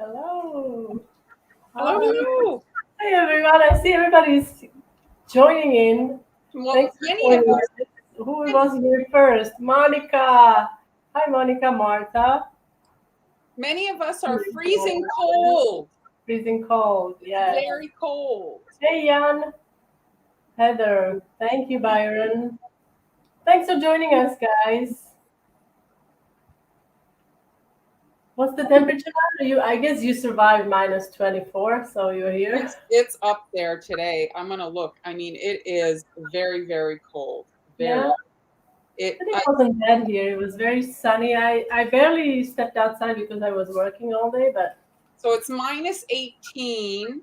Hello. Hello, Hi. hello. Hey everyone. I see everybody's joining in. Well, Thanks for joining us. Who was here first? Monica. Hi, Monica. Martha. many of us are freezing cold. Freezing cold. Yes. Very cold. Hey, Jan. Heather. Thank you, Byron. Thanks for joining us, guys. What's the temperature now? I guess you survived -24, so you're here. It's up there today. I'm gonna look. I mean, it is very, very cold. Very. Yeah. It. It wasn't bad here. It was very sunny. I barely stepped outside because I was working all day, but So it's -18.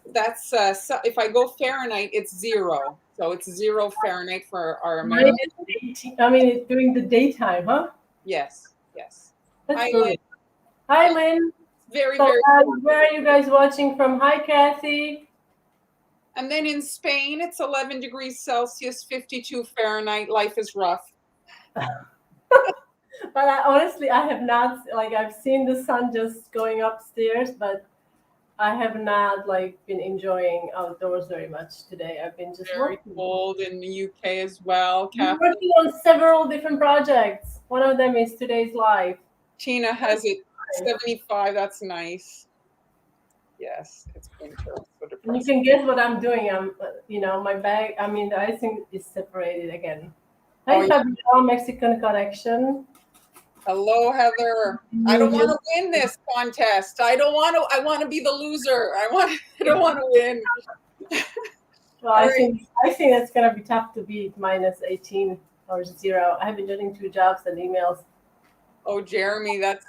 That's so if I go Fahrenheit, it's 0. So it's 0 Fahrenheit for our minus American. 18. I mean, it's during the daytime, huh? Yes, yes. That's Hi, good. Lynn. Hi, Yeah, Lynn. very, So, very. where are you guys watching from? Hi, Kathy. And then in Spain, it's 11 degrees Celsius, 52 Fahrenheit. Life is rough. But honestly, I have not, like, I've seen the sun just going upstairs, but I have not, like, been enjoying outdoors very much today. I've been just Very working. cold in the UK as well. I'm working on several different projects. One of them is today's live. Tina has it 75. That's nice. Yes, it's winter. So And you depressing. can guess what I'm doing. My bag, I mean, the icing is separated again. Oh, Hi, yeah. Fabiola, Mexican Connection. Hello, Heather. I don't want to win this contest. I don't want to. I want to be the loser. I want. I don't want to win. Well, All I right. think I think it's gonna be tough to beat -18 or 0. I have been doing 2 jobs and emails. Oh, Jeremy, that's.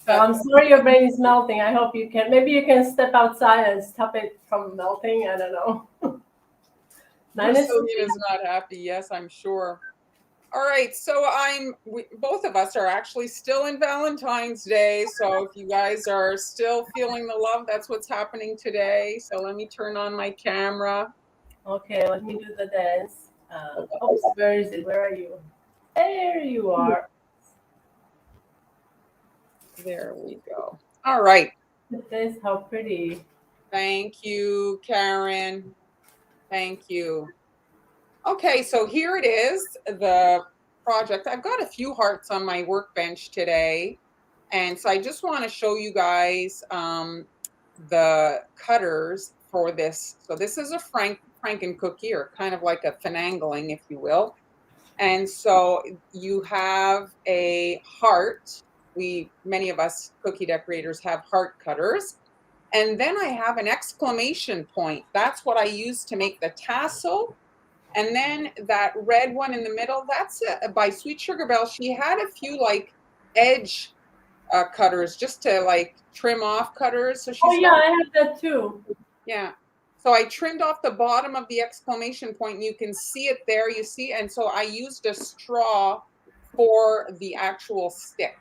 So I'm sorry your brain is melting. I hope you can. Maybe you can step outside and stop it from melting. I don't know. Minus. Brazilian is not happy. Yes, I'm sure. All right, so both of us are actually still in Valentine's Day. So if you guys are still feeling the love, that's what's happening today. So let me turn on my camera. Okay, let me do the dance. Oops, where is it? Where are you? There you are. There we go. All right. This, how pretty. Thank you, Karen. Thank you. Okay, so here it is, the project. I've got a few hearts on my workbench today. And so I just want to show you guys the cutters for this. So this is a Franken cookie, or kind of like a finagling, if you will. And so you have a heart. Many of us cookie decorators have heart cutters. And then I have an exclamation point. That's what I use to make the tassel. And then that red one in the middle, that's by Sweet Sugar Belle. She had a few like edge cutters just to like trim off cutters. So Oh she's yeah, got, I have that too. yeah. So I trimmed off the bottom of the exclamation point, and you can see it there, you see. And so I used a straw for the actual stick.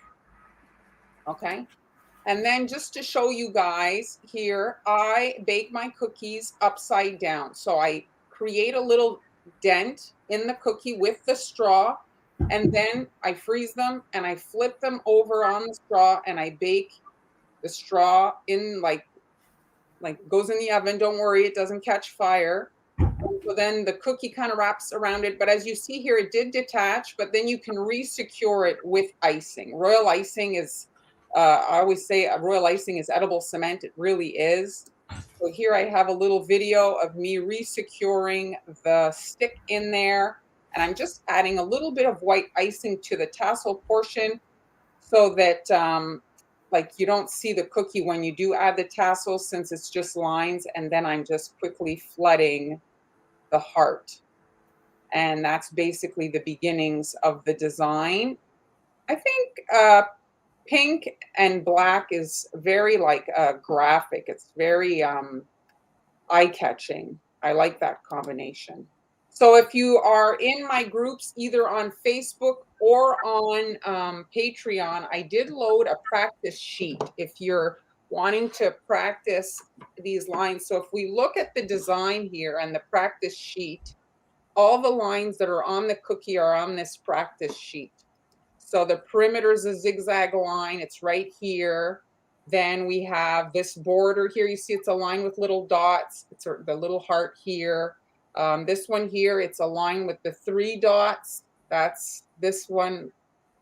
Okay. And then just to show you guys here, I bake my cookies upside down. So I create a little dent in the cookie with the straw, and then I freeze them and I flip them over on the straw, and I bake the straw in like goes in the oven. Don't worry, it doesn't catch fire. So then the cookie kind of wraps around it. But as you see here, it did detach, but then you can re-secure it with icing. Royal icing is, I always say royal icing is edible cement. It really is. So here I have a little video of me re-securing the stick in there. And I'm just adding a little bit of white icing to the tassel portion so that like you don't see the cookie when you do add the tassel, since it's just lines. And then I'm just quickly flooding the heart. And that's basically the beginnings of the design. I think pink and black is very like graphic. It's very eye-catching. I like that combination. So if you are in my groups, either on Facebook or on Patreon, I did load a practice sheet if you're wanting to practice these lines. So if we look at the design here and the practice sheet, all the lines that are on the cookie are on this practice sheet. So the perimeter is a zigzag line. It's right here. Then we have this border here. You see it's aligned with little dots. It's the little heart here. This one here, it's aligned with the 3 dots. That's this one,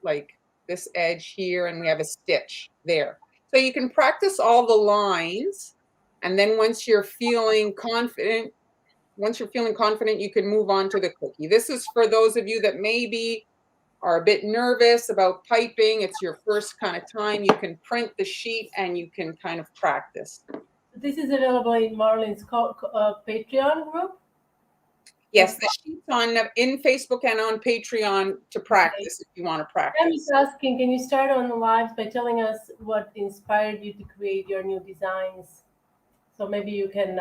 like this edge here, and we have a stitch there. So you can practice all the lines, and then once you're feeling confident, you can move on to the cookie. This is for those of you that maybe are a bit nervous about piping. It's your first kind of time. You can print the sheet and you can kind of practice. This is available in Marlyn's Patreon group? Yes, the sheet's on in Facebook and on Patreon to practice if you want to practice. I'm just asking, can you start on the lives by telling us what inspired you to create your new designs? So maybe you can.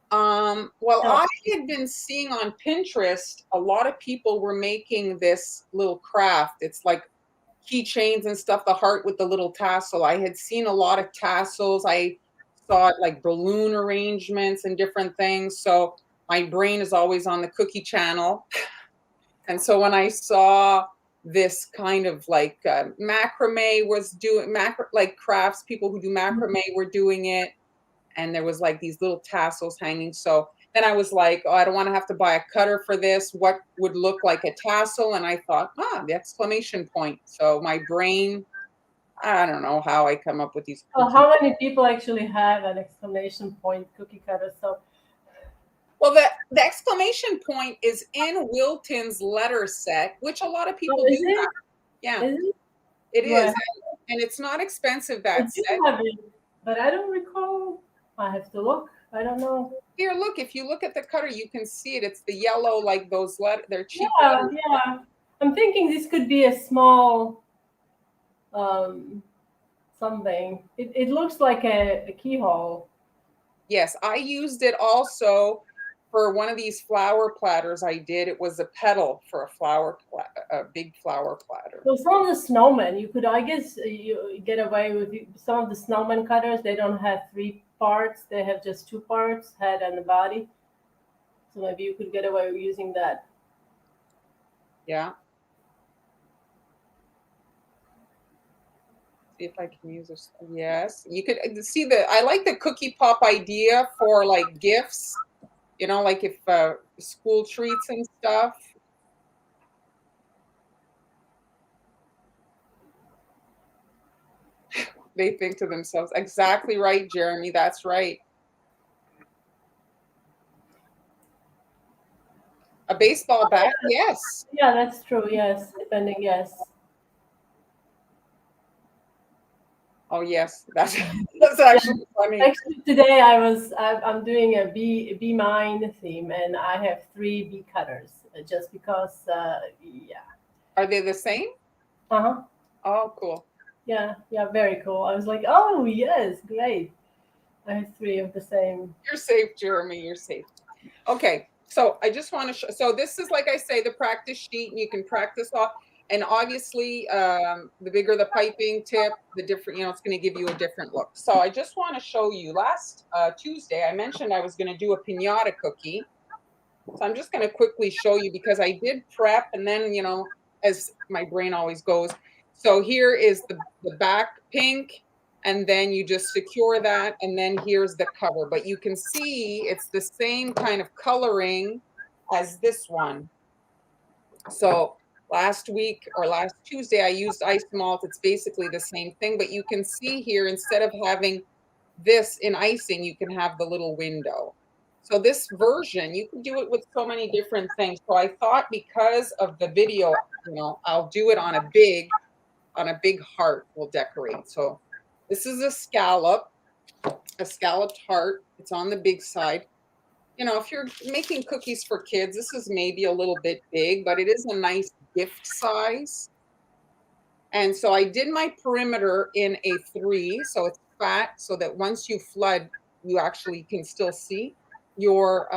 Well, I had been seeing on Pinterest, a lot of people were making this little craft. It's like keychains and stuff, the heart with the little tassel. I had seen a lot of tassels. I saw it like balloon arrangements and different things. So my brain is always on the cookie channel. And so when I saw this kind of like macrame was doing like crafts, people who do macrame were doing it. And there was like these little tassels hanging. So then I was like, oh, I don't want to have to buy a cutter for this. What would look like a tassel? And I thought, the exclamation point. So my brain, I don't know how I come up with these. How many people actually have an exclamation point cookie cutter? So, well, the exclamation point is in Wilton's letter set, which a lot of people do have. Yeah, it is. And it's not expensive, that set. Have it, but I don't recall. I have to look. I don't know. Here, look. If you look at the cutter, you can see it. It's the yellow, like those they're cheap. Yeah. I'm thinking this could be a small something. It looks like a keyhole. Yes, I used it also for one of these flower platters I did. It was a petal for a big flower platter. So some of the snowmen, you could, I guess, you get away with some of the snowman cutters. They don't have 3 parts; they have just 2 parts, head and the body. So maybe you could get away with using that. Yeah. See if I can use this. Yes, you could see I like the cookie pop idea for like gifts. You know, like if school treats and stuff. They think to themselves, exactly right, Jeremy, that's right. A baseball bat, yes. Yeah, that's true, yes, depending, yes. Oh, yes, that's actually funny. Actually, today I'm doing a bee mine theme, and I have 3 bee cutters, just because, yeah. Are they the same? Uh-huh. Oh, cool. Yeah, very cool. I was like, oh, yes, great. I have 3 of the same. You're safe, Jeremy, you're safe. Okay, so I just want to show, so this is, like I say, the practice sheet, and you can practice off. And obviously, the bigger the piping tip, the different, it's going to give you a different look. So I just want to show you, last Tuesday, I mentioned I was going to do a piñata cookie. So I'm just going to quickly show you, because I did prep, and then, as my brain always goes. So here is the back pink, and then you just secure that, and then here's the cover. But you can see it's the same kind of coloring as this one. So last week or last Tuesday, I used ice malt. It's basically the same thing, but you can see here, instead of having this in icing, you can have the little window. So this version, you can do it with so many different things. So I thought, because of the video, I'll do it on a big heart we'll decorate. So this is a scalloped heart. It's on the big side. If you're making cookies for kids, this is maybe a little bit big, but it is a nice gift size. And so I did my perimeter in a 3, so it's fat, so that once you flood, you actually can still see your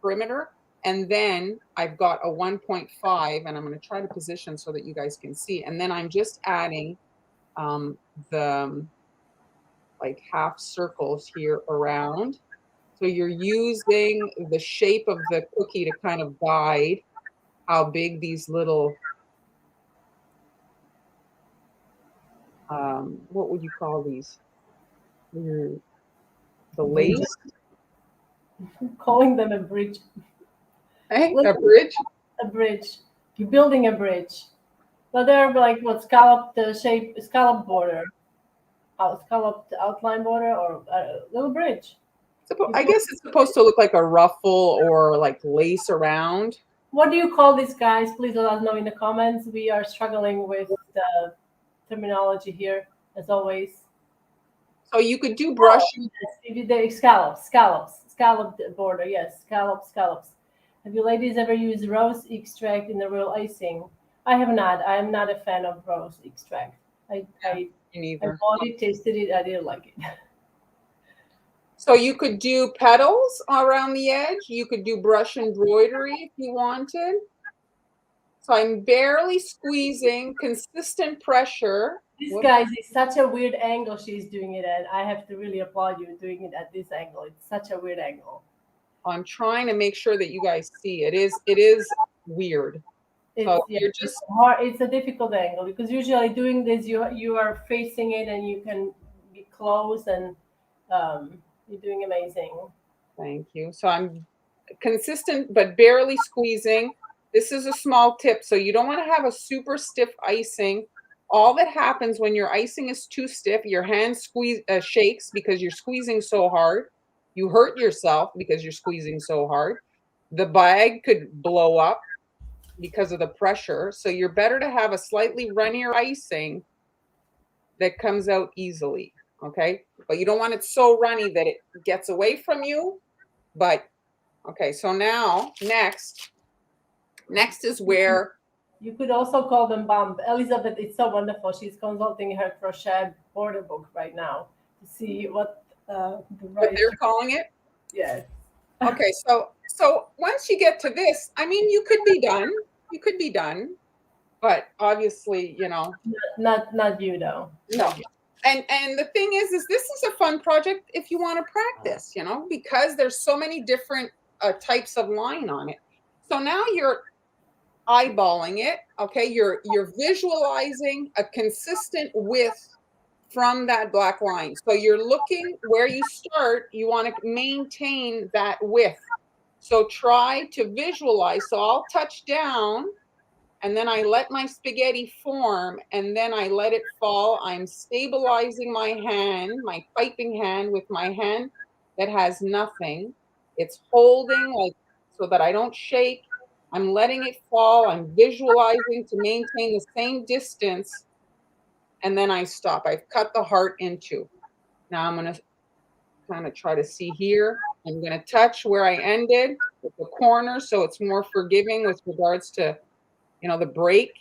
perimeter. And then I've got a 1.5, and I'm going to try to position so that you guys can see. And then I'm just adding the like half circles here around. So you're using the shape of the cookie to kind of guide how big these little, what would you call these? The lace. Calling them a bridge. Hey, Look, a bridge. a bridge. You're building a bridge. But they're like what scalloped shape, scallop border, scalloped outline border, or a little bridge. I guess it's supposed to look like a ruffle or like lace around. What do you call these guys? Please let us know in the comments. We are struggling with the terminology here, as always. So you could do brushing. The scalloped border. Yes, scallops. Have you ladies ever used rose extract in the real icing? I have not. I am not a fan of rose extract. I bought it, tasted it, I didn't like it. So you could do petals around the edge. You could do brush embroidery if you wanted. So I'm barely squeezing, consistent pressure. This guys is such a weird angle she's doing it at. I have to really applaud you doing it at this angle. It's such a weird angle. I'm trying to make sure that you guys see it. It is weird. So you're just it's hard. It's a difficult angle because usually doing this, you are facing it and you can be close and you're doing amazing. Thank you. So I'm consistent but barely squeezing. This is a small tip. So you don't want to have a super stiff icing. All that happens when your icing is too stiff, your hand shakes because you're squeezing so hard. You hurt yourself because you're squeezing so hard. The bag could blow up because of the pressure. So you're better to have a slightly runnier icing that comes out easily. Okay. But you don't want it so runny that it gets away from you. But okay, so now next is where you could also call them bump. Elizabeth is so wonderful. She's consulting her crochet border book right now to see what what they're calling it. Yes. Okay, so once you get to this, I mean, you could be done. You could be done, but obviously, you know, not you though. No. And the thing is this is a fun project if you want to practice, you know, because there's so many different types of line on it. So now you're eyeballing it, okay? You're visualizing a consistent width from that black line. So you're looking where you start, you want to maintain that width. So try to visualize. So I'll touch down and then I let my spaghetti form and then I let it fall. I'm stabilizing my hand, my piping hand with my hand that has nothing. It's holding like so that I don't shake. I'm letting it fall. I'm visualizing to maintain the same distance. And then I stop. I've cut the heart in two. Now I'm going to kind of try to see here. I'm going to touch where I ended with the corner so it's more forgiving with regards to, you know, the break.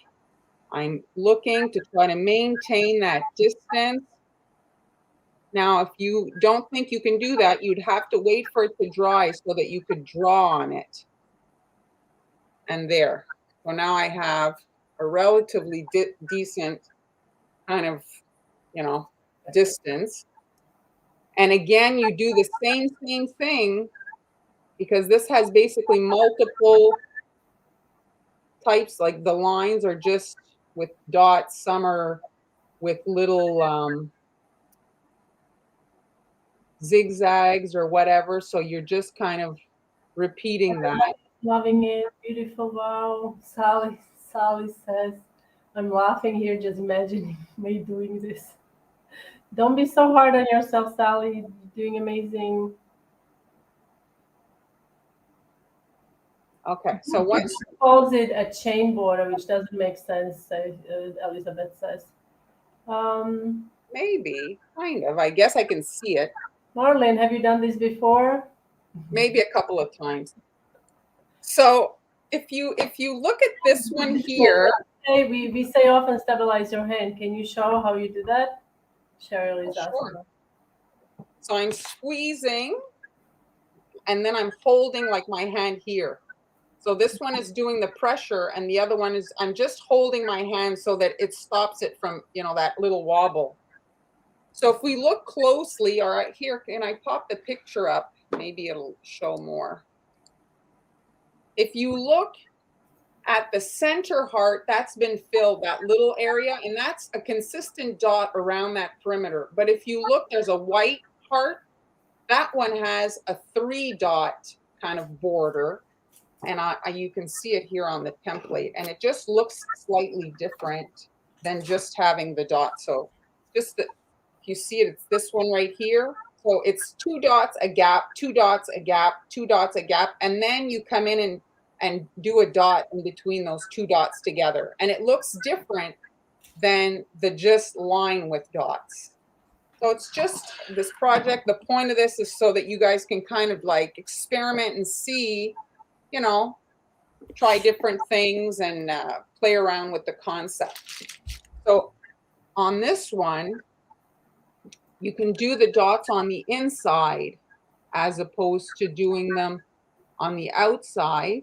I'm looking to try to maintain that distance. Now, if you don't think you can do that, you'd have to wait for it to dry so that you could draw on it. And there. So now I have a relatively decent kind of, you know, distance. And again, you do the same thing because this has basically multiple types. Like the lines are just with dots, some are with little zigzags or whatever. So you're just kind of repeating that. Loving it. Beautiful. Wow. Sally says, I'm laughing here just imagining me doing this. Don't be so hard on yourself, Sally. You're doing amazing. Okay, so once calls it a chain border, which doesn't make sense, Elizabeth says. Maybe, kind of. I guess I can see it. Marlyn, have you done this before? Maybe a couple of times. So if you look at this one here, hey, we say often stabilize your hand. Can you show how you do that? Cheryl is asking. So I'm squeezing, and then I'm holding like my hand here. So this one is doing the pressure, and the other one is I'm just holding my hand so that it stops it from, you know, that little wobble. So if we look closely, all right, here, can I pop the picture up? Maybe it'll show more. If you look At the center heart, that's been filled, that little area, and that's a consistent dot around that perimeter. But if you look, there's a white heart. That one has a 3-dot kind of border, and you can see it here on the template, and it just looks slightly different than just having the dot. So just if you see it, it's this one right here. So it's 2 dots, a gap, 2 dots, a gap, 2 dots, a gap, and then you come in and do a dot in between those 2 dots together. And it looks different than the just line with dots. So it's just this project. The point of this is so that you guys can kind of like experiment and see, you know, try different things and play around with the concept. So on this one, you can do the dots on the inside as opposed to doing them on the outside.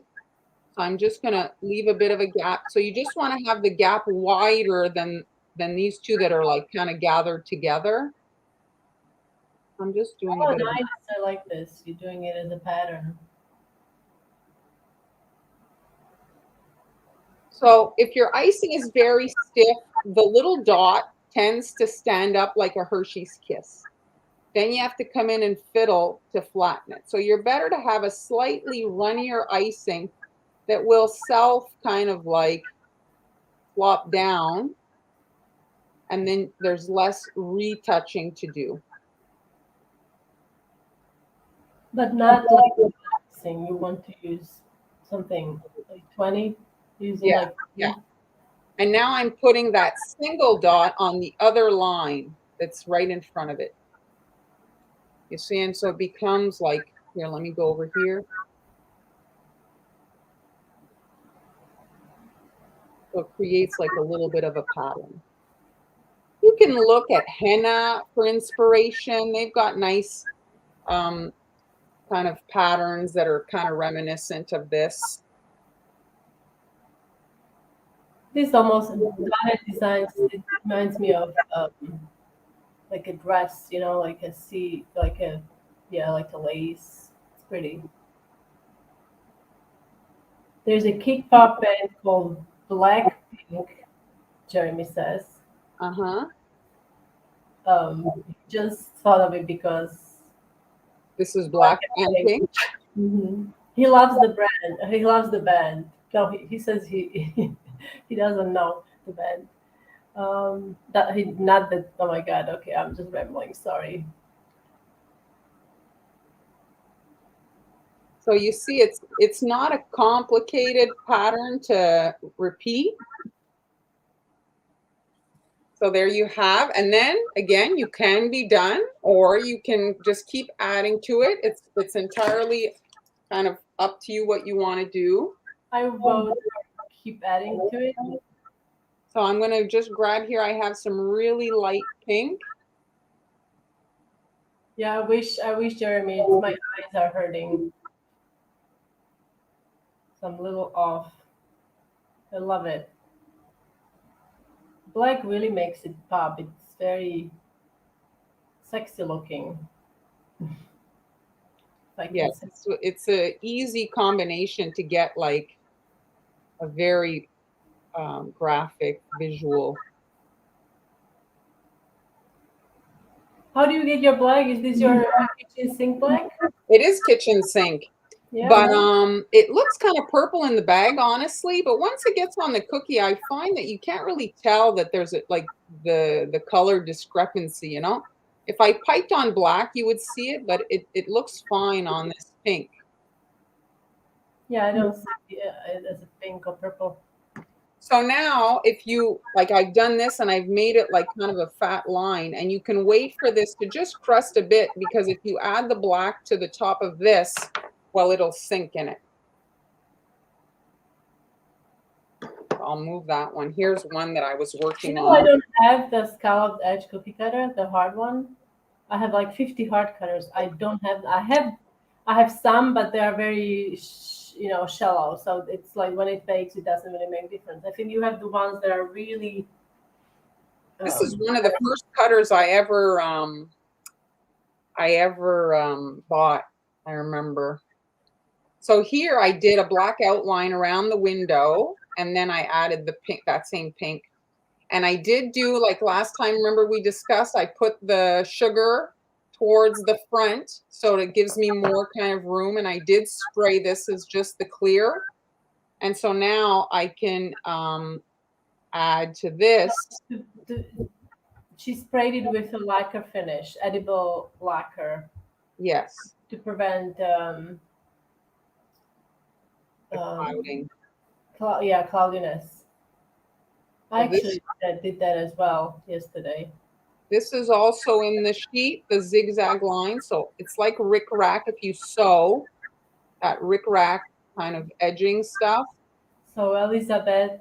So I'm just going to leave a bit of a gap. So you just want to have the gap wider than these two that are like kind of gathered together. I'm just doing a bit nice. of. I like this. You're doing it as a pattern. So if your icing is very stiff, the little dot tends to stand up like a Hershey's Kiss. Then you have to come in and fiddle to flatten it. So you're better to have a slightly runnier icing that will self kind of like flop down, and then there's less retouching to do. But not like icing. You want to use something like 20, using Yeah, like yeah. And now I'm putting that single dot on the other line that's right in front of it. You see, and so it becomes like, here, let me go over here. So it creates like a little bit of a pattern. You can look at henna for inspiration. They've got nice kind of patterns that are kind of reminiscent of this. This almost designs. It reminds me of like a dress, you know, like like a lace. It's pretty. There's a kick pop band called Blackpink. Jeremy says. Uh-huh. Just thought of it because This is black and pink. he loves the brand. He loves the band. No, he says he he doesn't know the band. That he not that. Oh my god. Okay, I'm just rambling. Sorry. So you see, it's not a complicated pattern to repeat. So there you have, and then again, you can be done, or you can just keep adding to it. It's entirely kind of up to you what you want to do. I will keep adding to it. So I'm going to just grab here. I have some really light pink. Yeah, I wish Jeremy. My eyes are hurting. So I'm a little off. I love it. Black really makes it pop. It's very sexy looking. Yes, it's a easy combination to get like a very graphic visual. How do you get your black? Is this your kitchen sink black? It is kitchen sink. Yeah. But it looks kind of purple in the bag, honestly. But once it gets on the cookie, I find that you can't really tell that there's like the color discrepancy, you know? If I piped on black, you would see it, but it looks fine on this pink. Yeah, I don't see it as a pink or purple. So now if you, like I've done this and I've made it like kind of a fat line, and you can wait for this to just crust a bit, because if you add the black to the top of this, well, it'll sink in it. I'll move that one. Here's one that I was working on. I don't have the scalloped edge cookie cutter, the hard one. I have like 50 hard cutters. I don't have. I have some, but they are very shallow. So it's like when it bakes, it doesn't really make a difference. I think you have the ones that are really. This is one of the first cutters I ever bought. I remember. So here I did a black outline around the window, and then I added the pink, that same pink. And I did do, like last time, remember we discussed, I put the sugar towards the front, so it gives me more kind of room. And I did spray this as just the clear. And so now I can add to this. She sprayed it with a lacquer finish, edible lacquer, Yes, to prevent the clouding. cloudiness. I So this, actually did that as well yesterday. this is also in the sheet, the zigzag line. So it's like rickrack if you sew, that rickrack kind of edging stuff. So Elizabeth,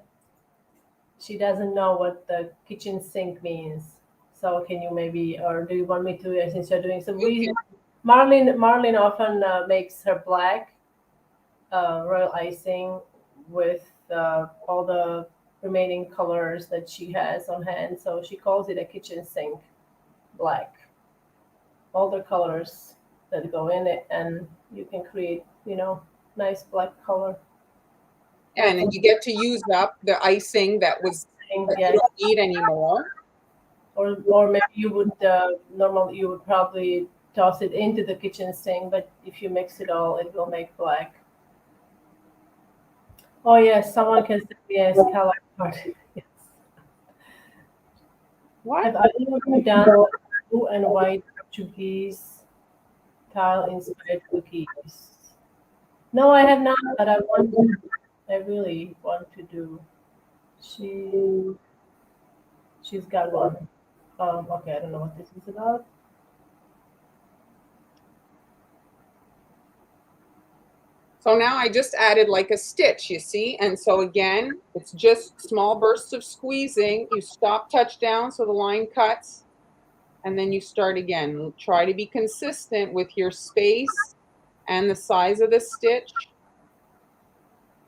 she doesn't know what the kitchen sink means. So can you maybe, or do you want me to, since you're doing some reason? Marlyn often makes her black royal icing with all the remaining colors that she has on hand. So she calls it a kitchen sink black. All the colors that go in it, and you can create, nice black color. And you get to use up the icing that you Yes. don't need anymore. Or maybe you would normally you would probably toss it into the kitchen sink, but if you mix it all, it will make black. Oh yes, someone can say yes, color card. Yes. What? Have either done blue and white Portuguese tile inspired cookies? No, I have not, but I want to. I really want to do. She she's got one. Okay, I don't know what this is about. So now I just added like a stitch, you see? And so again, it's just small bursts of squeezing. You stop, touch down so the line cuts, and then you start again. Try to be consistent with your space and the size of the stitch.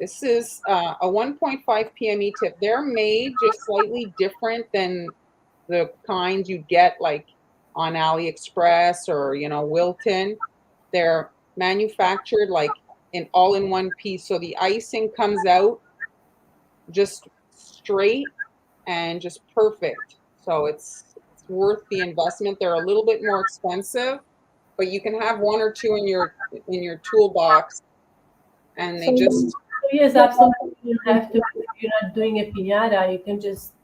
This is a 1.5 PME tip. They're made just slightly different than the kinds you get like on AliExpress or, Wilton. They're manufactured like in all in one piece. So the icing comes out just straight and just perfect. So it's worth the investment. They're a little bit more expensive, but you can have one or two in your toolbox, and they just So yes, absolutely. You don't have to. If you're not doing a piñata, you can just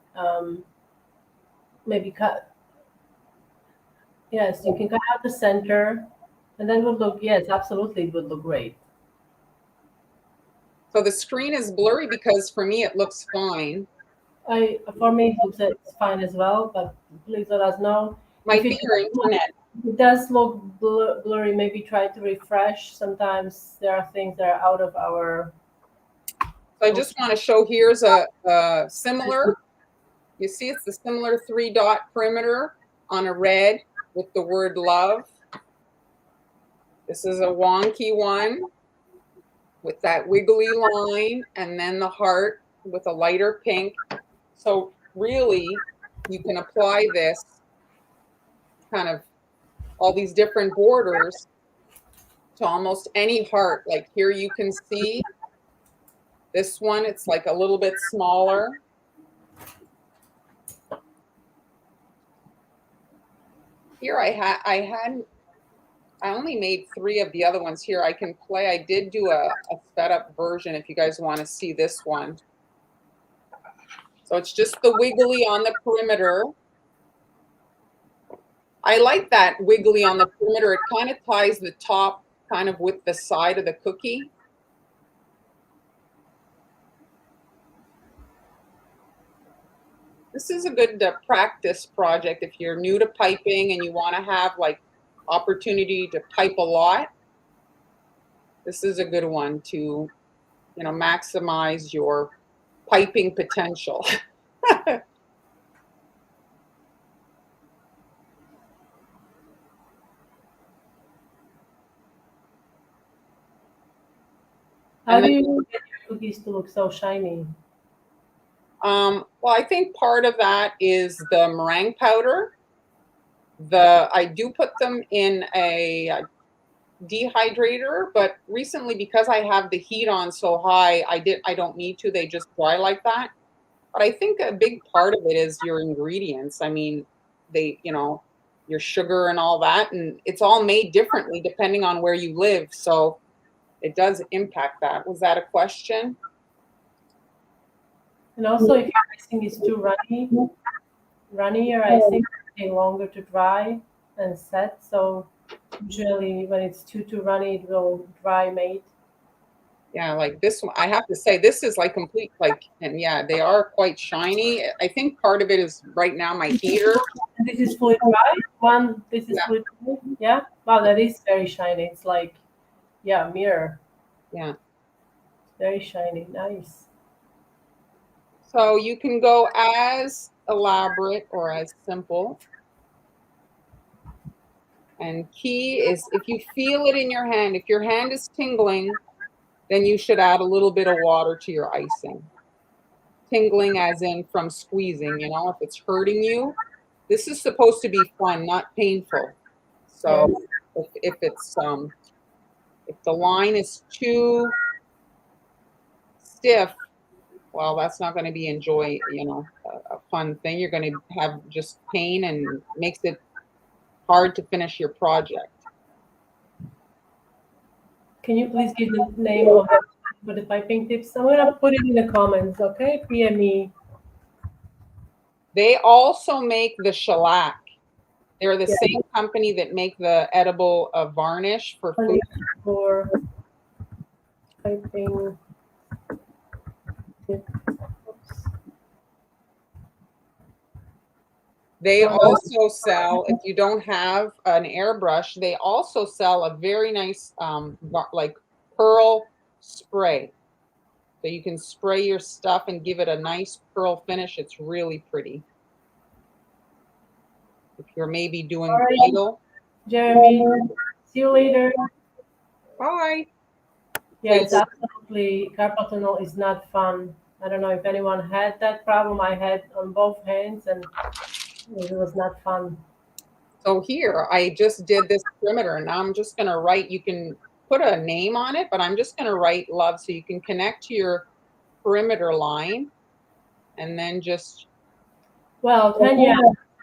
maybe cut. Yes, you can cut out the center, and then it would look. Yes, absolutely, it would look great. so the screen is blurry because for me it looks fine. For me, it looks it's fine as well. But please let us know Might be your internet. it does look blurry. Maybe try to refresh. Sometimes there are things that are out of our. So I just want to show here's a similar. You see, it's the similar 3-dot perimeter on a red with the word love. This is a wonky one with that wiggly line, and then the heart with a lighter pink. So really, you can apply this kind of all these different borders to almost any heart. Like here you can see this one, it's like a little bit smaller. Here I only made 3 of the other ones here. I can play. I did do a sped up version if you guys want to see this one. So it's just the wiggly on the perimeter. I like that wiggly on the perimeter. It kind of ties the top kind of with the side of the cookie. This is a good practice project if you're new to piping and you want to have like opportunity to pipe a lot. This is a good one to, maximize your piping potential. How do you get your cookies to look so shiny? Well, I think part of that is the meringue powder. I do put them in a dehydrator, but recently because I have the heat on so high, I don't need to. They just dry like that. But I think a big part of it is your ingredients. I mean, your sugar and all that, and it's all made differently depending on where you live. So it does impact that. Was that a question? And also, if your icing is too runnier icing take longer to dry and set. So usually, when it's too runny, it will dry mate. Yeah, like this one, I have to say, this is like complete, like, and yeah, they are quite shiny. I think part of it is right now my heater. And this is fully dry. This is Yeah. fully dry. Yeah. Wow, that is very shiny. It's like, yeah, mirror. Yeah. Very shiny. Nice. So you can go as elaborate or as simple. And key is if you feel it in your hand, if your hand is tingling, then you should add a little bit of water to your icing. Tingling as in from squeezing, if it's hurting you. This is supposed to be fun, not painful. So Yes. if the line is too stiff, well, that's not going to be a fun thing. You're going to have just pain and makes it hard to finish your project. Can you please give the name of the for the piping tips? I'm gonna put it in the comments, okay? PME. They also make the shellac. They're the Yeah. same company that make the edible varnish for food. For piping tips. Oops. They also sell, if you don't have an airbrush, they also sell a very nice like pearl spray. So you can spray your stuff and give it a nice pearl finish. It's really pretty. If you're maybe doing bridal. Jeremy, see you later. Bye. Yes, absolutely. Carpal tunnel is not fun. I don't know if anyone had that problem. I had on both hands, and it was not fun. So here, I just did this perimeter, and now I'm just going to write. You can put a name on it, but I'm just going to write love so you can connect to your perimeter line, and then just. Well, Tanya,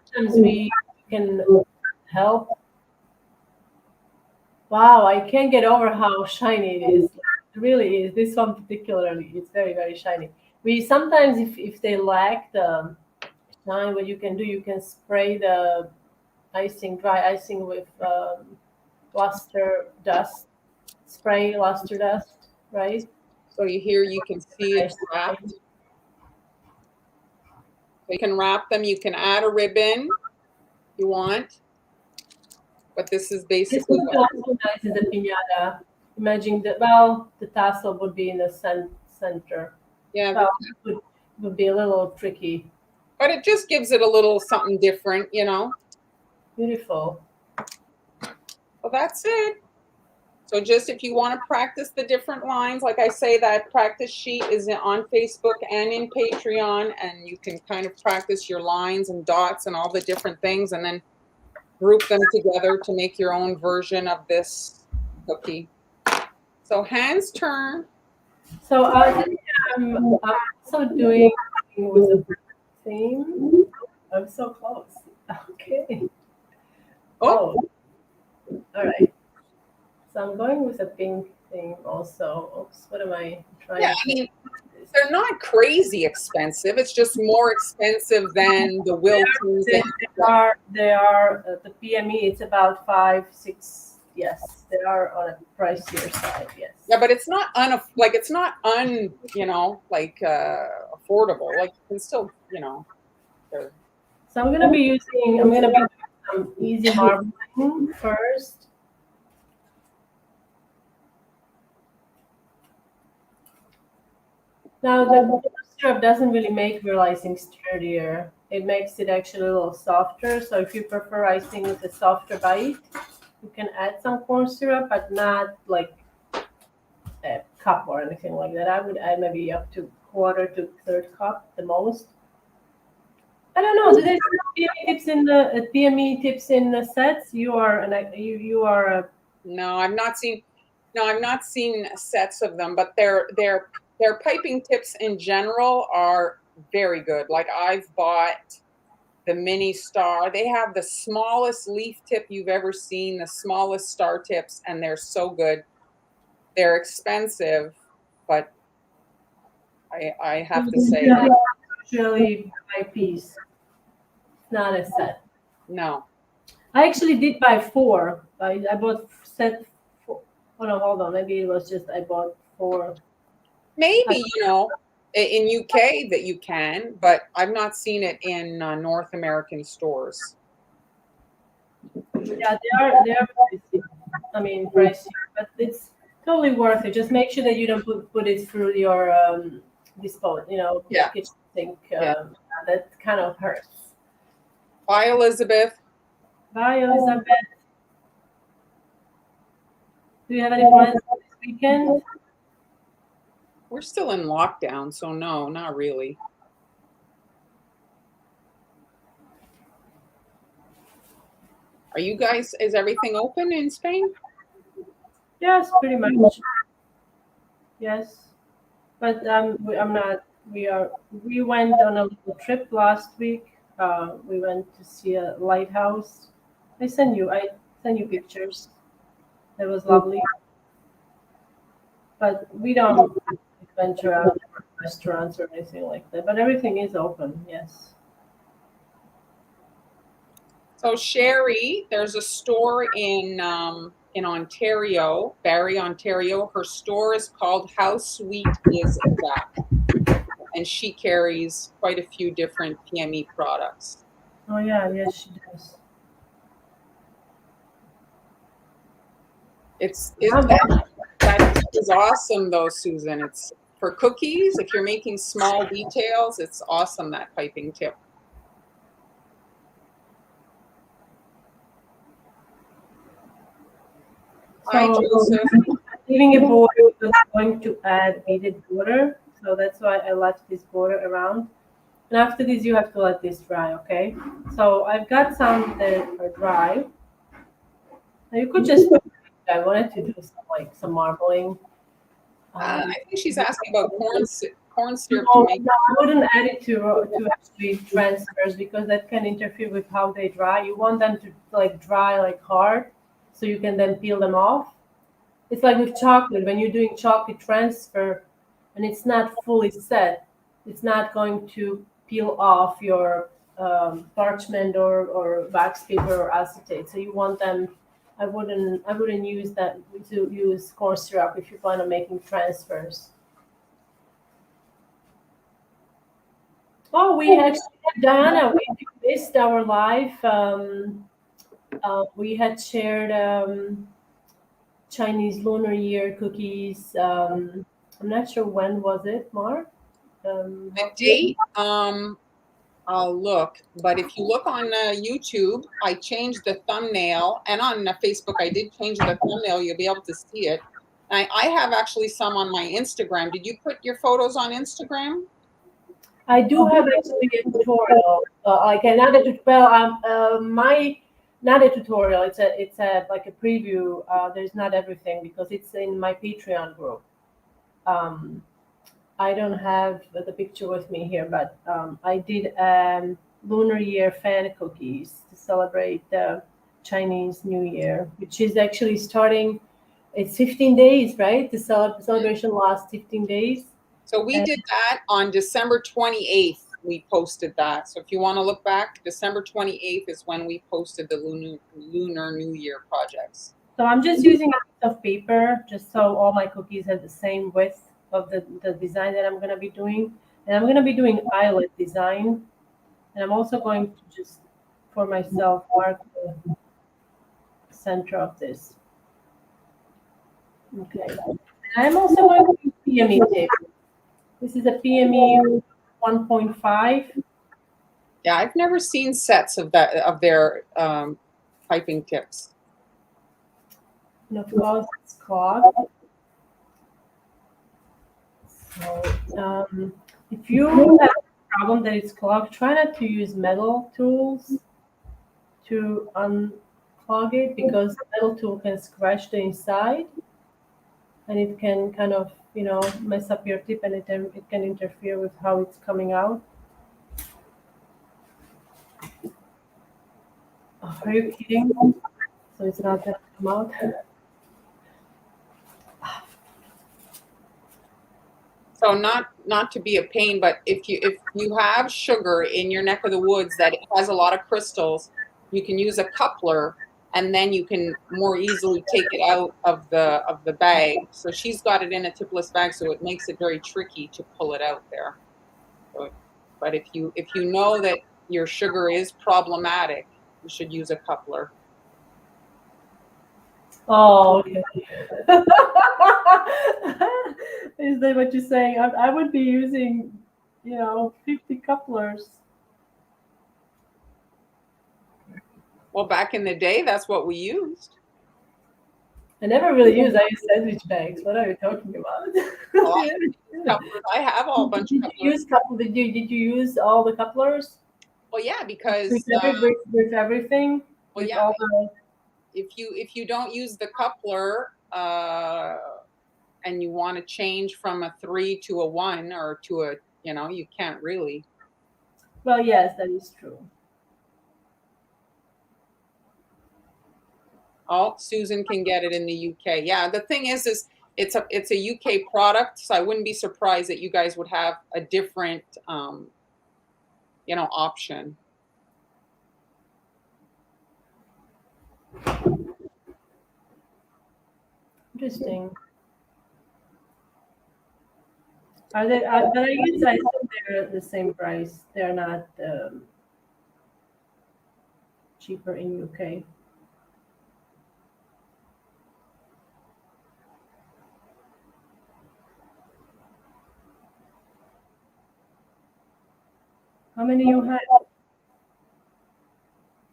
sometimes we can help. Wow, I can't get over how shiny it is. It really is. This one particularly, it's very, very shiny. We sometimes, if they lack the shine, what you can do, you can spray the icing, dry icing with luster dust, spray luster dust, right? So here you can see it's wrapped. So you can wrap them. You can add a ribbon if you want. But this is basically. This would be also nice as a piñata. Imagine the tassel would be in the center. Yeah, so it would be a little tricky. But it just gives it a little something different, Beautiful. Well, that's it. So just if you want to practice the different lines, like I say, that practice sheet is on Facebook and in Patreon, and you can kind of practice your lines and dots and all the different things, and then group them together to make your own version of this cookie. So hands turn. So I'm also doing with the theme. I'm so close. Okay. Oh. All right. So I'm going with a pink theme also. Oops, what am I trying to? I mean, they're not crazy expensive. It's just more expensive than the Wiltons. They are the PME. It's about 5, 6. Yes, they are on a pricier side. Yes. Yeah, but it's not it's not affordable. Like you can still, So I'm gonna be using. I'm gonna be doing some easy marbling first. Now the syrup doesn't really make your icing sturdier. It makes it actually a little softer. So if you prefer icing with a softer bite, you can add some corn syrup, but not like a cup or anything like that. I would add maybe up to quarter to third cup the most. I don't know. Do they sell PME tips in the PME tips in the sets? You are No, I've not seen. No, I've not seen sets of them, but their piping tips in general are very good. Like I've bought the mini star. They have the smallest leaf tip you've ever seen, the smallest star tips, and they're so good. They're expensive, but I have to say, Usually by piece, not a set. no. I actually did buy four. I bought set four. Oh no, hold on. Maybe it was just I bought four. Maybe, in UK that you can, but I've not seen it in North American stores. Yeah, they are pricey. I mean pricey, but it's totally worth it. Just make sure that you don't put it through your dispose. Yeah. Kitchen sink. Yeah. That kind of hurts. Bye, Elizabeth. Bye, Elizabeth. Do you have any plans for this weekend? We're still in lockdown, so no, not really. Are you guys, is everything open in Spain? Yes, pretty much. Yes, but I'm not. We went on a little trip last week. We went to see a lighthouse. I send you pictures. It was lovely, but we don't venture out to restaurants or anything like that. But everything is open. Yes. So Sherry, there's a store in Ontario, Barrie, Ontario. Her store is called How Sweet Is That? And she carries quite a few different PME products. Oh yeah, yes she does. That is awesome though, Susan. It's for cookies. If you're making small details, it's awesome, that piping tip. Hi, Joseph. Leaving a border because I'm going to add beaded border, so that's why I left this border around. And after this, you have to let this dry, okay? So I've got some that are dry. Now you could just. I wanted to do some marbling. I think she's asking about corn syrup. No, I wouldn't add it to actually transfers because that can interfere with how they dry. You want them to dry hard, so you can then peel them off. It's like with chocolate. When you're doing chocolate transfer, and it's not fully set, it's not going to peel off your parchment or wax paper or acetate. So you want them. I wouldn't use that to use corn syrup if you plan on making transfers. Oh, we actually, Diana, we missed our live. We had shared Chinese Lunar Year cookies. I'm not sure when was it, Mark. The date, I'll look. But if you look on YouTube, I changed the thumbnail, and on Facebook, I did change the thumbnail. You'll be able to see it. I have actually some on my Instagram. Did you put your photos on Instagram? I do have actually a tutorial, like another well, not a tutorial. It's a like a preview. There's not everything because it's in my Patreon group. Um, I don't have the picture with me here, but I did Lunar Year fan cookies to celebrate the Chinese New Year, which is actually starting. It's 15 days, right? The celebration lasts 15 days. So we did that on December 28th. We posted that. So if you want to look back, December 28th is when we posted the Lunar New Year projects. So I'm just using a piece of paper just so all my cookies have the same width of the design that I'm going to be doing. And I'm going to be doing eyelet design. And I'm also going to just, for myself, mark the center of this. Okay. And I'm also going to use PME tape. This is a PME 1.5. Yeah, I've never seen sets of their piping tips. And of course, it's clogged. So if you have a problem that it's clogged, try not to use metal tools to unclog clog it because the metal tool can scratch the inside, and it can kind of, mess up your tip, and it can interfere with how it's coming out. Oh, are you kidding? So it's not gonna come out. So not to be a pain, but if you have sugar in your neck of the woods that it has a lot of crystals, you can use a coupler, and then you can more easily take it out of the bag. So she's got it in a tipless bag, so it makes it very tricky to pull it out there. So, but if you know that your sugar is problematic, you should use a coupler. Oh, okay. Is that what you're saying? I would be using, 50 couplers. Well, back in the day, that's what we used. I never really use. I use sandwich bags. What are you talking about? Couplers. I have all a bunch of couplers. Did you use all the couplers? Well, yeah, because with everything. well, With yeah. all the... If you don't use the coupler and you want to change from a 3 to a 1 or to a, you can't really. Well, yes, that is true. Oh, Susan can get it in the UK. Yeah, the thing is it's a UK product, so I wouldn't be surprised that you guys would have a different option. Interesting. Are they? But I guess I think they're the same price. They're not cheaper in UK. How many you have?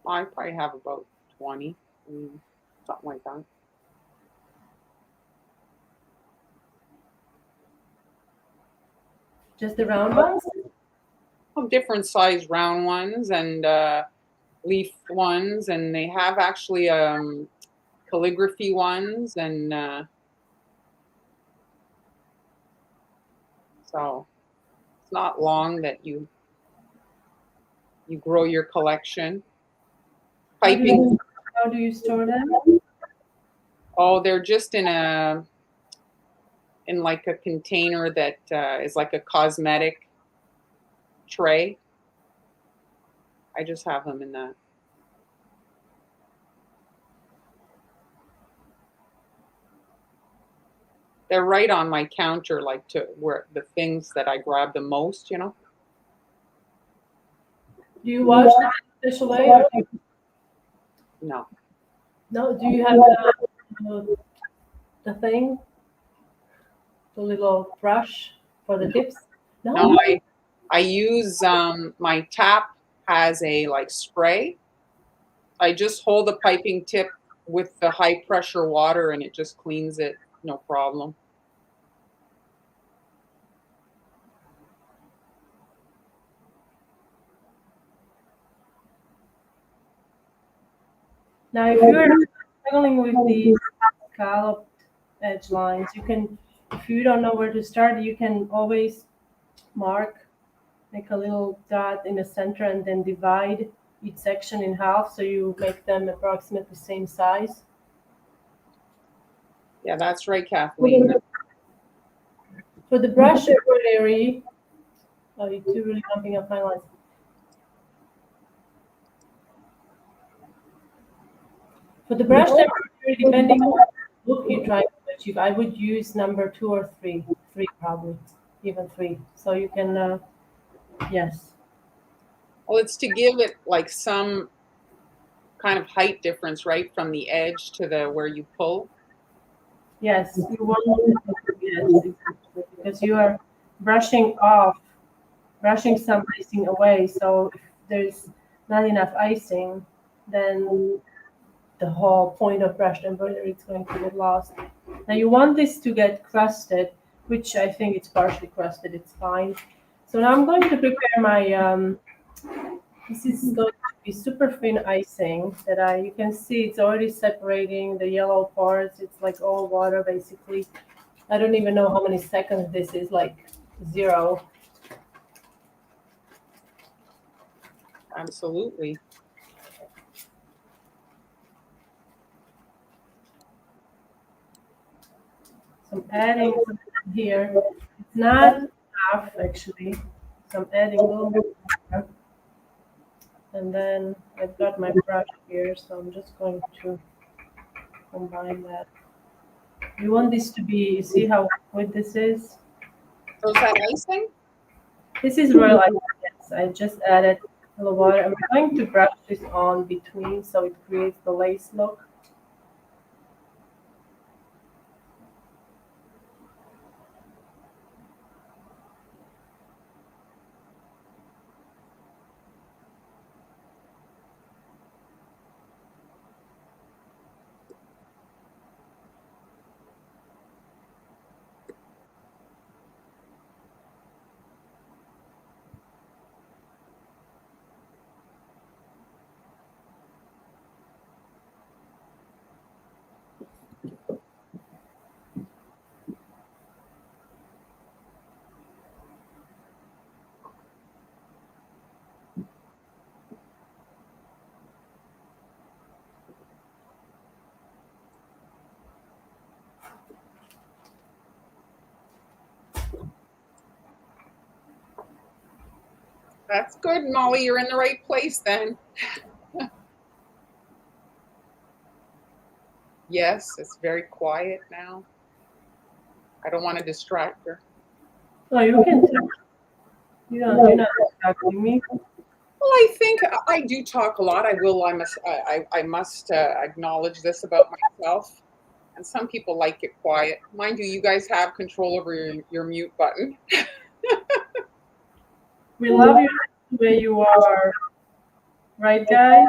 I probably have about 20, something like that. Just the round ones? Different size round ones and leaf ones, and they have actually calligraphy ones, and so it's not long that you grow your collection. Piping. How do you store them? Oh, they're just in like a container that is like a cosmetic tray. I just have them in that. They're right on my counter, like to where the things that I grab the most, Do you wash them in a special way? Or No. no? Do you have the thing? The little brush for the tips? No, I use my tap has a like spray. I just hold the piping tip with the high pressure water and it just cleans it, no problem. Now, if you're struggling with these scalloped edge lines, you can, if you don't know where to start, you can always make a little dot in the center and then divide each section in half so you make them approximately the same size. Yeah, that's right, Kathleen. For the brush embroidery, oh, you're too really bumping up my lines. For the brush embroidery, depending on the look you're trying to achieve, I would use number 2 or 3, probably, even 3. So you can, yes. Well, it's to give it like some kind of height difference, right, from the edge to the where you pull. Yes, you want because you are brushing some icing away. So if there's not enough icing, then the whole point of brushed embroidery is going to get lost. Now you want this to get crusted, which I think it's partially crusted. It's fine. So now I'm going to prepare my. This is going to be super thin icing that you can see it's already separating the yellow parts. It's like all water basically. I don't even know how many seconds this is, like 0. Absolutely. So I'm adding some here. It's not enough actually. So I'm adding a little bit more. And then I've got my brush here, so I'm just going to combine that. You want this to be, see how liquid this is? So is that icing? This is royal icing, yes. I just added a little water. I'm going to brush this on between so it creates the lace look. That's good, Molly. You're in the right place then. Yes, it's very quiet now. I don't want to distract her. Oh, you can tell. You're not distracting me. Well, I think I do talk a lot. I will. I must acknowledge this about myself. And some people like it quiet. Mind you, you guys have control over your mute button. We love you the way you are. Right, guys?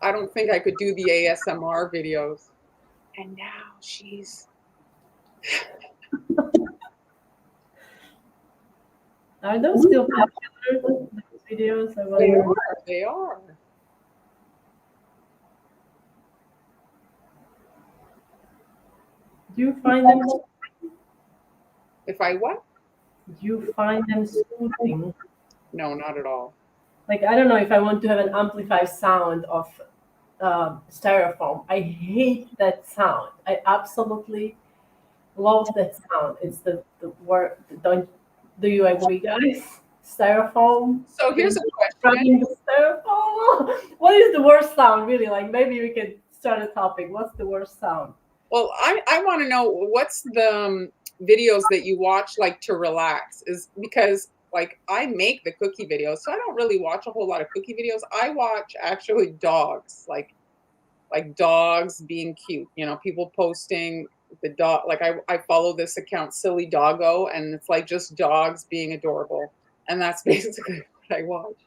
I don't think I could do the ASMR videos. And now she's. Are those still popular, those videos? I They wonder. are. They are. Do you find them? If I what? Do you find them soothing? No, not at all. Like I don't know if I want to have an amplified sound of styrofoam. I hate that sound. I absolutely love that sound. It's the word. Don't do you agree, guys? Styrofoam. So here's a question. Rubbing the styrofoam. What is the worst sound, really? Like maybe we can start a topic. What's the worst sound? Well, I want to know what's the videos that you watch like to relax? Is because like I make the cookie videos, so I don't really watch a whole lot of cookie videos. I watch actually dogs, like dogs being cute. You know, people posting the dog. Like I follow this account, Silly Doggo, and it's like just dogs being adorable, and that's basically what I watch.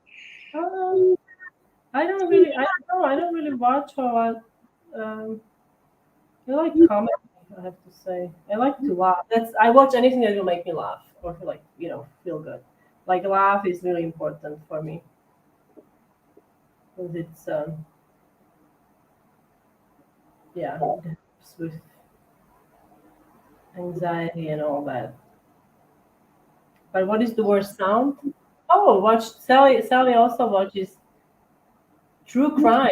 I don't really. I don't know. I don't really watch a lot. Um, I like comedy. I have to say. I like to laugh. I watch anything that will make me laugh or feel like feel good. Like laugh is really important for me because it's yeah, it helps with anxiety and all that. But what is the worst sound? Oh, watch Sally. Sally also watches true crime.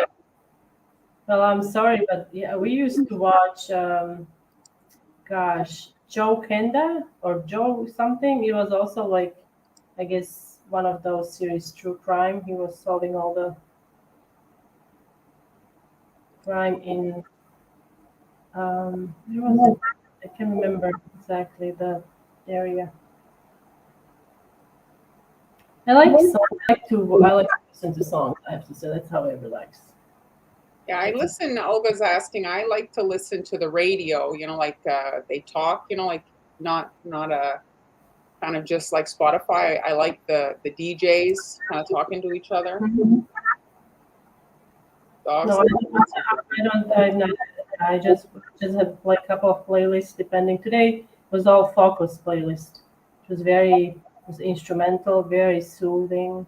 Well, I'm sorry, but yeah, we used to watch. Gosh, Joe Kenda or Joe something. He was also like, I guess, one of those series true crime. He was solving all the crime in. Where was it? I can't remember exactly the area. I like to listen to songs. I have to say that's how I relax. Yeah, I listen. Olga's asking. I like to listen to the radio. You know, like they talk. You know, like not a kind of just like Spotify. I like the DJs kind of talking to each other. Mhm. Dogs. No, I don't. I'm not. I just have like a couple of playlists depending. Today was all focus playlist. It was instrumental, very soothing.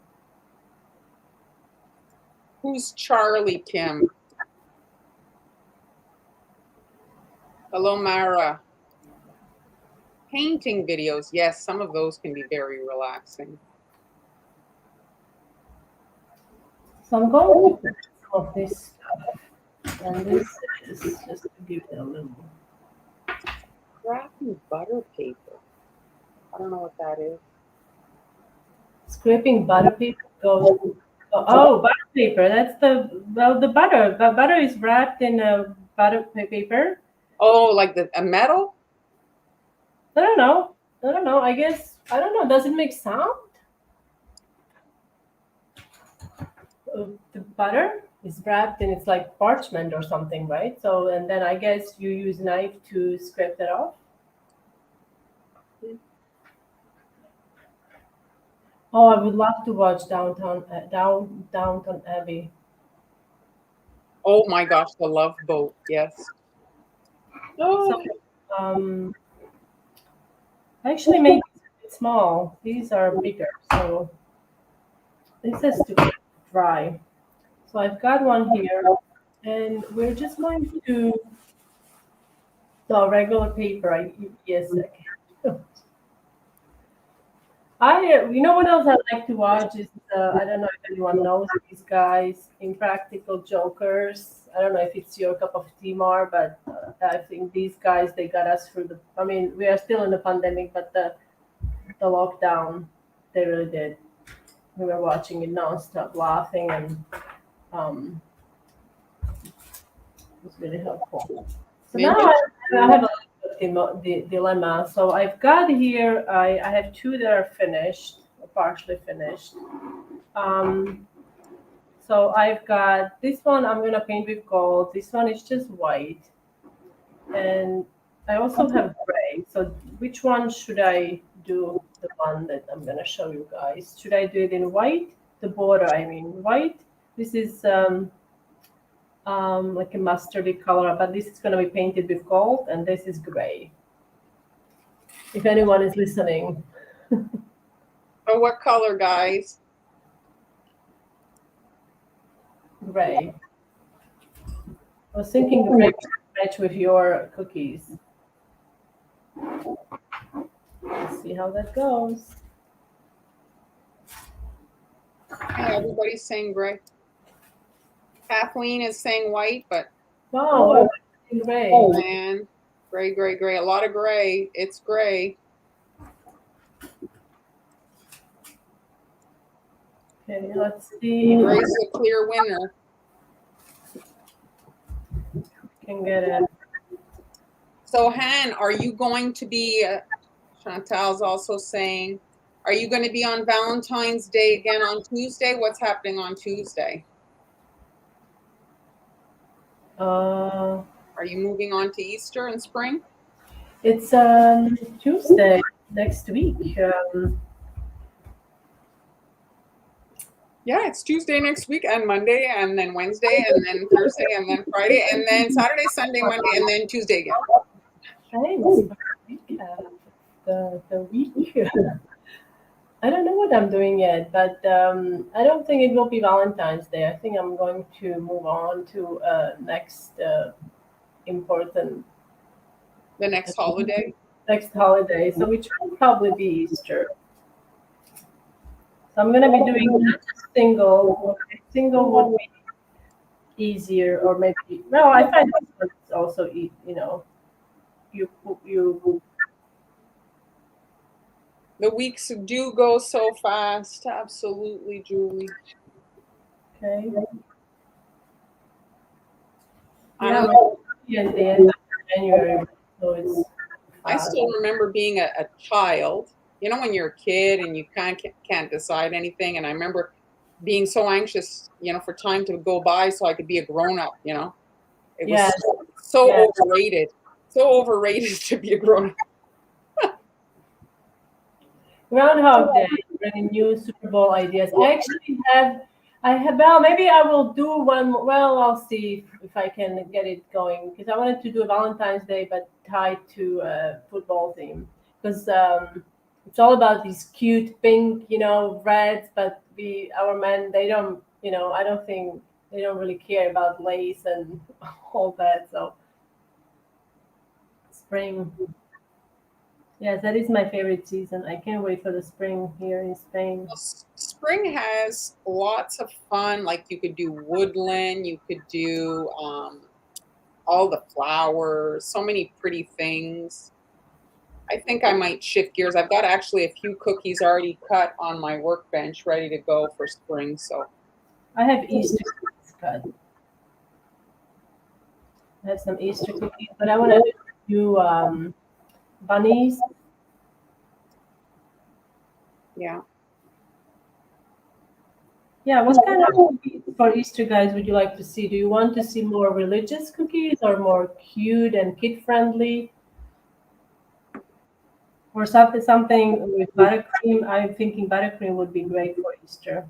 Who's Charlie, Kim? Hello, Mara. Painting videos. Yes, some of those can be very relaxing. So I'm going to put some of this stuff. And this is just to give it a little. Scrapping butter paper. I don't know what that is. Scraping butter paper goes. Oh, butter paper. That's the butter. The butter is wrapped in a butter paper. Oh, like a metal? I don't know. I don't know. I guess I don't know. Does it make sound? The butter is wrapped and it's like parchment or something, right? So and then I guess you use knife to scrape that off. Oh, I would love to watch Downtown Abbey. Oh my gosh, the Love Boat. Yes. So Oh, um, I actually made these a bit small. These are bigger, so this has to be dry. So I've got one here, and we're just going to the regular paper. Yes, I can. You know what else I like to watch is I don't know if anyone knows these guys, Impractical Jokers. I don't know if it's your cup of tea, Mar, but I think these guys they got us through the. I mean, we are still in the pandemic, but the lockdown they really did. We were watching it nonstop, laughing, and um, it was really helpful. So now maybe. I have a dilemma. So I've got here, I have two that are finished, partially finished. Um, so I've got this one I'm gonna paint with gold. This one is just white, and I also have gray. So which one should I do? The one that I'm gonna show you guys. Should I do it in white? The border, I mean, white. This is like a mustardy color, but this is gonna be painted with gold, and this is gray. If anyone is listening. Oh, what color, guys? Gray. I was thinking gray should match with your cookies. Let's see how that goes. Hey, everybody's saying gray. Kathleen is saying white, but Wow, gray. oh man, gray, gray, gray. A lot of gray. It's gray. Okay, let's see. Gray's a clear winner. Can get it. So, Han, are you going to be? Chantal's also saying, are you going to be on Valentine's Day again on Tuesday? What's happening on Tuesday? Uh, Are you moving on to Easter and spring? it's Tuesday next week. Yeah, it's Tuesday next week and Monday and then Wednesday and then Thursday and then Friday and then Saturday, Sunday, Monday, and then Tuesday again. Thanks for the week. I don't know what I'm doing yet, but I don't think it will be Valentine's Day. I think I'm going to move on to next important The next holiday. So which will probably be Easter. So I'm gonna be doing not just single. Okay, single would be easier, or maybe no. I find this one is also you. The weeks do go so fast. Absolutely, Julie. Okay. Yeah, At the end of January, so it's. I still remember being a child. You know, when you're a kid and you can't decide anything. And I remember being so anxious, for time to go by so I could be a grown up. It was so overrated. So overrated to be a grown up. Groundhog Day, any new Super Bowl ideas? I have, well, maybe I will do one. Well, I'll see if I can get it going because I wanted to do a Valentine's Day, but tied to a football theme because it's all about these cute pink, reds, but our men, they don't, I don't think They don't really care about lace and all that. So spring. Yes, that is my favorite season. I can't wait for the spring here in Spain. Spring has lots of fun. Like you could do woodland, you could do all the flowers, so many pretty things. I think I might shift gears. I've got actually a few cookies already cut on my workbench, ready to go for spring. So I have Easter cookies cut. I have some Easter cookies, but I want to do bunnies. yeah. Yeah, what kind of cookies for Easter, guys, would you like to see? Do you want to see more religious cookies or more cute and kid friendly? Or something with buttercream? I'm thinking buttercream would be great for Easter.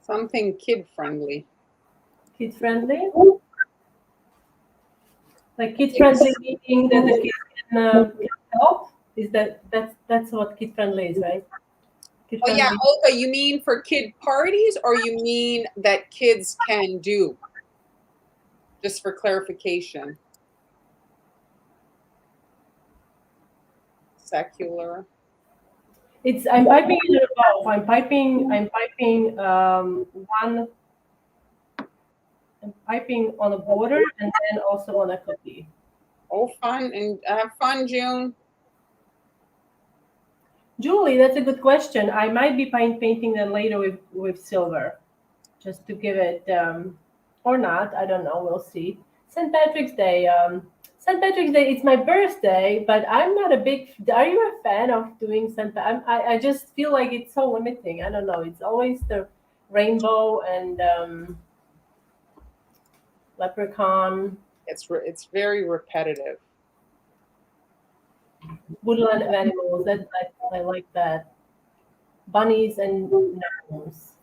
Something kid friendly. Kid friendly? Like kid Yes. friendly meaning that the kids can help? Is that's what kid friendly is, right? Kid Oh yeah, friendly. Olga, you mean for kid parties or you mean that kids can do? Just for clarification. Secular. It's I'm piping a little both. I'm piping one I'm piping on a border and then also on a cookie. Oh, fun and have fun, June. Julie, that's a good question. I might be painting them later with silver, just to give it, or not. I don't know. We'll see. St. Patrick's Day. St. Patrick's Day. It's my birthday, but I'm not a big. Are you a fan of doing St. I just feel like it's so limiting. I don't know. It's always the rainbow and leprechaun, It's very repetitive. woodland animals. I like that. Bunnies and gnomes.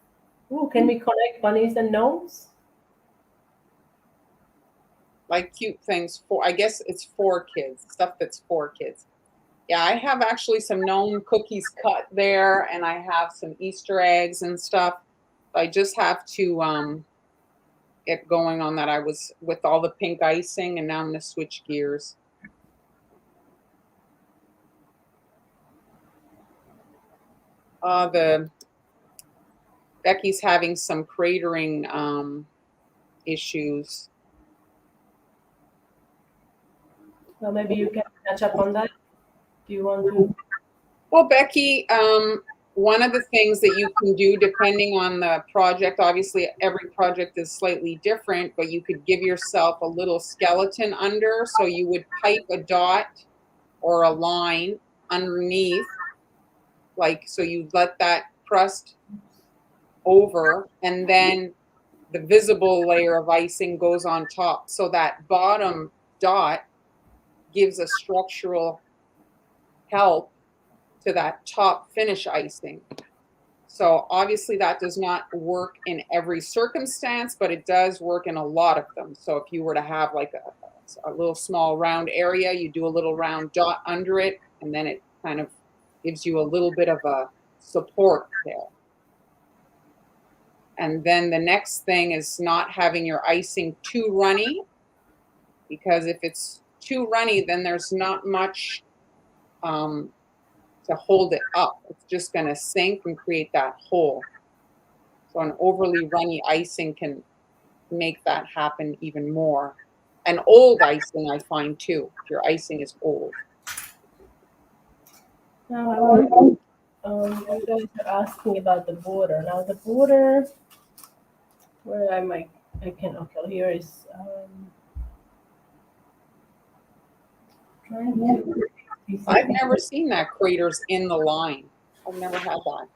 Ooh, can we connect bunnies and gnomes? Like cute things for, I guess it's for kids, stuff that's for kids. Yeah, I have actually some gnome cookies cut there and I have some Easter eggs and stuff. I just have to get going on that. I was with all the pink icing and now I'm gonna switch gears. The Becky's having some cratering issues. Well, maybe you can catch up on that. Do you want to? Well, Becky, one of the things that you can do, depending on the project, obviously every project is slightly different, but you could give yourself a little skeleton under. So you would pipe a dot or a line underneath, like, so you let that crust over, and then the visible layer of icing goes on top. So that bottom dot gives a structural help to that top finish icing. So obviously that does not work in every circumstance, but it does work in a lot of them. So if you were to have like a little small round area, you do a little round dot under it, and then it kind of gives you a little bit of a support there. And then the next thing is not having your icing too runny, because if it's too runny, then there's not much to hold it up. It's just going to sink and create that hole. So an overly runny icing can make that happen even more. And old icing, I find too, if your icing is old. Now I want. You guys are asking about the border. Now the border, where I can. Okay, here is. Trying to. I've never seen that craters in the line. I've never had that.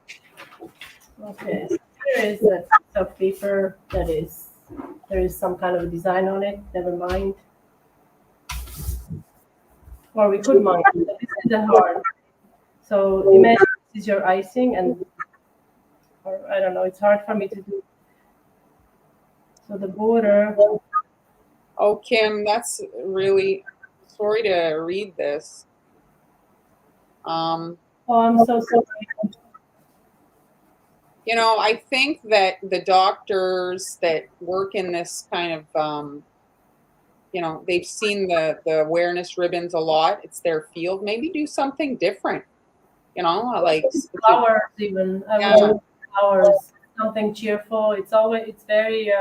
Okay, so here is a piece of paper that is. There is some kind of a design on it. Never mind. Or we could mine. So this is a hard. So imagine this is your icing, and or I don't know, it's hard for me to do. So the border. Oh, Kim, that's really sorry to read this. Oh, I'm so sorry. You know, I think that the doctors that work in this kind of, you know, they've seen the awareness ribbons a lot. It's their field. Maybe do something different. You know, like Flowers even. I would yeah. do flowers. Something cheerful. It's always. It's very.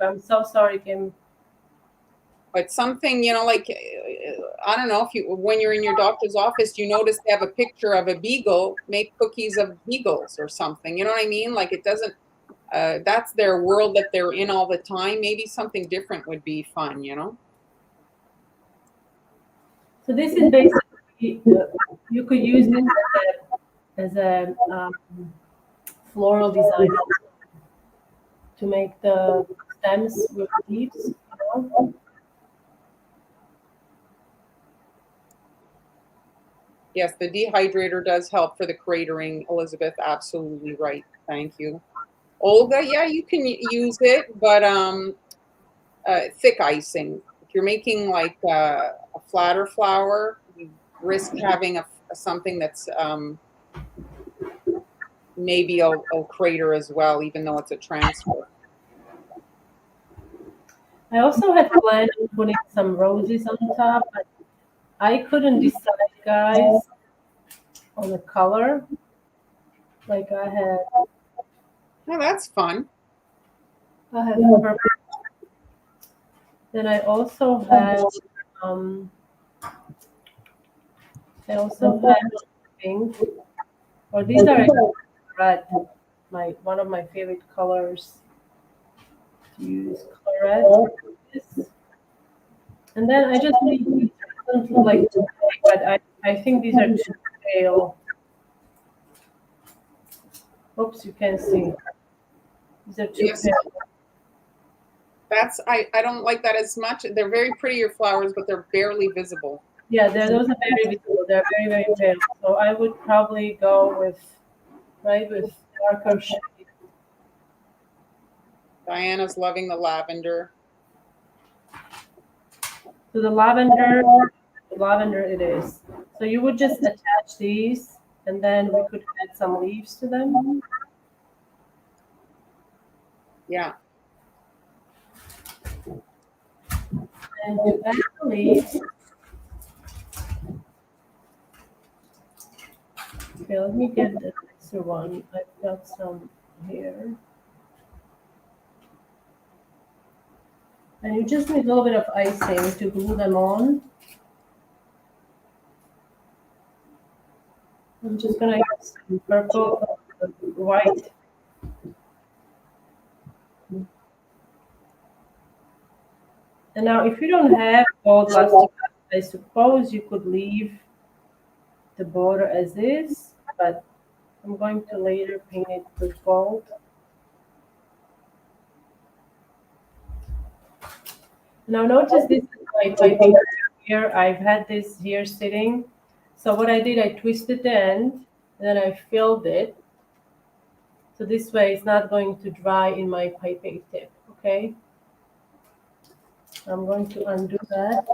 I'm so sorry, Kim. But something, you know, like I don't know if you when you're in your doctor's office, you notice they have a picture of a beagle. Make cookies of beagles or something. You know what I mean? Like it doesn't. That's their world that they're in all the time. Maybe something different would be fun. You know. So this is basically. You could use this as a floral design to make the stems with leaves. You know? Yes, the dehydrator does help for the cratering. Elizabeth, absolutely right. Thank you. Olga, yeah, you can use it, but thick icing. If you're making like a flatter flour, you risk having something that's maybe a crater as well, even though it's a transfer. I also had planned on putting some roses on top, but I couldn't decide, guys, on the color. Like Oh, that's fun. I had purple. Then um, I also had pink. Or these are red. My one of my favorite colors to use color red. This. And then I just made these. I don't look like too big, but I think these are too pale. Oops, you can see. These are too Yes, pale. that's I don't like that as much. They're very pretty your flowers, but they're barely visible. Yeah, those are very visible. They're very, very pale. So I would probably go with with darker shade. Diana's loving the lavender. So lavender it is. So you would just attach these, and then we could add some leaves to them. Yeah. And to add the leaves, okay, let me get the nicer one. I've got some here. And you just need a little bit of icing to glue them on. I'm just gonna use some purple, white. And now, if you don't have gold plastic, I suppose you could leave the border as is, but I'm going to later paint it with gold. Now notice this is my piping here. I've had this here sitting. So what I did, I twisted the end, and then I filled it. So this way it's not going to dry in my piping tip, okay? I'm going to undo that.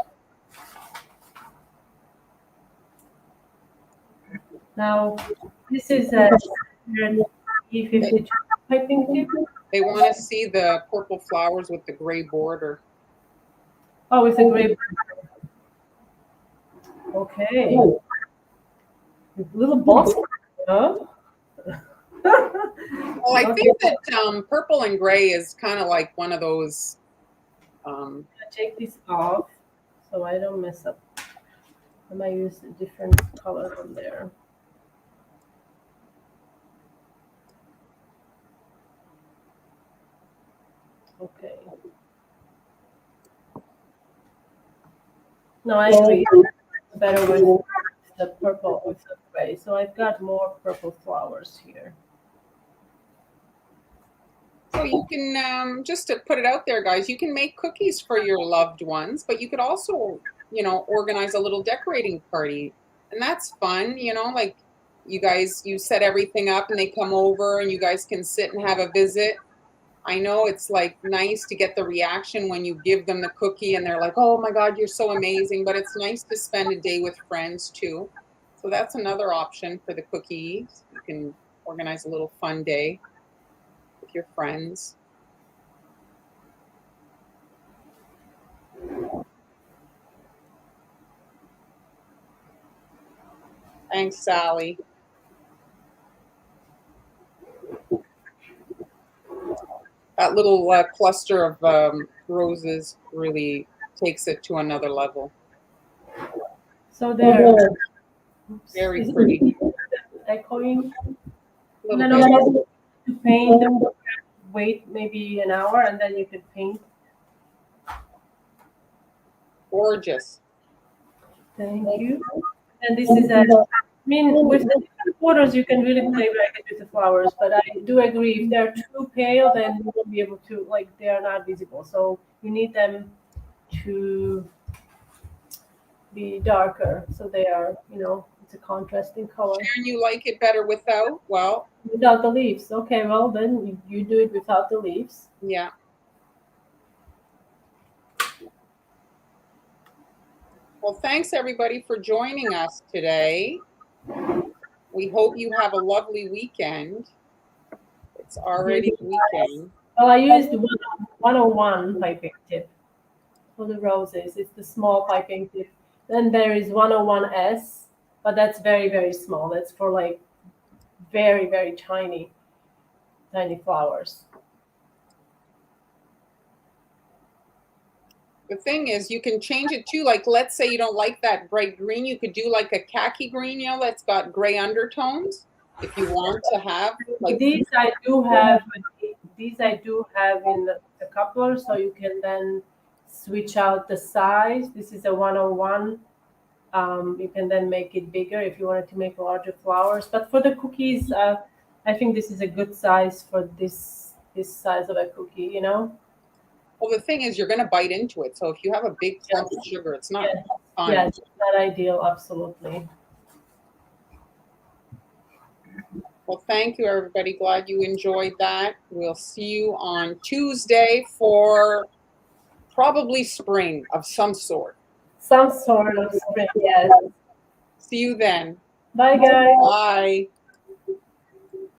Now, this is a E52 piping tip. They want to see the purple flowers with the gray border. Oh, it's a gray. Okay. Little boss, huh? Well, I think that purple and gray is kind of like one of those. Take this off so I don't mess up. I might use a different color from there. Okay. No, I agree. It's better with the purple with the gray. So I've got more purple flowers here. So you can just to put it out there, guys. You can make cookies for your loved ones, but you could also you know, organize a little decorating party. And that's fun, you know, like you set everything up and they come over and you guys can sit and have a visit. I know it's like nice to get the reaction when you give them the cookie and they're like, oh my God, you're so amazing. But it's nice to spend a day with friends too. So that's another option for the cookies. You can organize a little fun day with your friends. Thanks, Sally. That little cluster of roses really takes it to another level. So there. Very pretty. Echoing. Little And then bit. also to paint, wait maybe an hour, and then you can paint. Gorgeous. Thank you. And this is a. I mean, with the different colors, you can really play with the flowers. But I do agree, if they're too pale, then you won't be able to, like, they are not visible. So you need them to be darker, so they are, you know, it's a contrasting color. And you like it better without? Well, without the leaves. Okay, well then you do it without the leaves. yeah. Well, thanks everybody for joining us today. We hope you have a lovely weekend. It's already weekend. Well, I used 101 piping tip for the roses. It's the small piping tip. Then there is 101S, but that's very, very small. That's for like very, very tiny flowers. The thing is, you can change it too. Like, let's say you don't like that bright green, you could do like a khaki green, you know, that's got gray undertones. If you want to have like these, I do have. These I do have in the coupler, so you can then switch out the size. This is a 101. You can then make it bigger if you wanted to make larger flowers. But for the cookies, I think this is a good size for this size of a cookie. You know. well, the thing is, you're going to bite into it. So if you have a big clump of sugar, it's not fun. Yeah, it's not ideal. Absolutely. Well, thank you, everybody. Glad you enjoyed that. We'll see you on Tuesday for probably spring of some sort. Some sort of spring. Yes. See you then. Bye, guys. Bye.